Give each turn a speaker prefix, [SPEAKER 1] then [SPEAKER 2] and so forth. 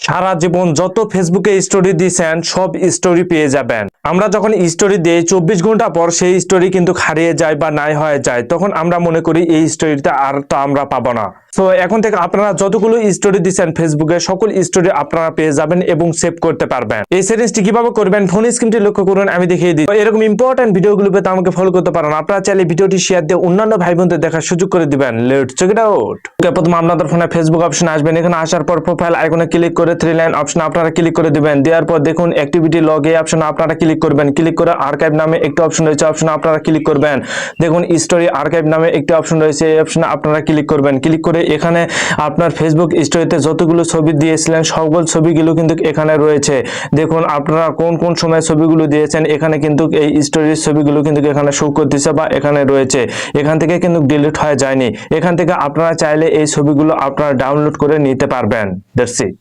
[SPEAKER 1] সারা জীবন যত ফেসবুকে স্টোরি দিয়েছেন সব স্টোরি পেয়ে যাবেন। আমরা যখন স্টোরি দিই 24 ঘন্টা পর সেই স্টোরি কিন্তু হারিয়ে যায় বা নাই হয়ে যায়, তখন আমরা মনে করি এই স্টোরিটা আর তো আমরা পাবো না। তো এখন থেকে আপনারা যতগুলো স্টোরি দিচ্ছেন ফেসবুকে সকল স্টোরি আপনারা পেয়ে যাবেন এবং সেভ করতে পারবেন। এই সেটিংসটি কিভাবে করবেন ফোন স্ক্রিনটি লক্ষ্য করুন, আমি দেখিয়ে দিই। এরকম ইম্পর্টেন্ট ভিডিওগুলো পেতে আমাকে ফলো করতে পারেন। আপনারা চাইলে ভিডিওটি শেয়ার দিয়ে অন্যান্য ভাই বোনদের দেখার সুযোগ করে দিবেন। Let's check it out. প্রথমে আপনাদের ফোনে ফেসবুক অপশন আসবেন, এখানে আসার পর প্রোফাইল আইকনে ক্লিক করে 3 লাইন অপশন আপনারা ক্লিক করে দিবেন। দেওয়ার পর দেখুন অ্যাক্টিভিটি লগ এই অপশনে আপনারা ক্লিক করবেন। ক্লিক করে আর্কাইভ নামে একটি অপশন রয়েছে, অপশনে আপনারা ক্লিক করবেন। দেখুন স্টোরি আর্কাইভ নামে একটি অপশন রয়েছে, এই অপশনে আপনারা ক্লিক করবেন। ক্লিক করে এখানে আপনার ফেসবুক স্টোরিতে যতগুলো ছবি দিয়েছিলেন সকল ছবিগুলো কিন্তু এখানে রয়েছে। দেখুন আপনারা কোন কোন সময় ছবিগুলো দিয়েছেন এখানে কিন্তু এই স্টোরির ছবিগুলো কিন্তু এখানে শো করতেছে বা এখানে রয়েছে। এখান থেকে কিন্তু ডিলিট হয়ে যায়নি। এখান থেকে আপনারা চাইলে এই ছবিগুলো আপনারা ডাউনলোড করে নিতে পারবেন। That's it.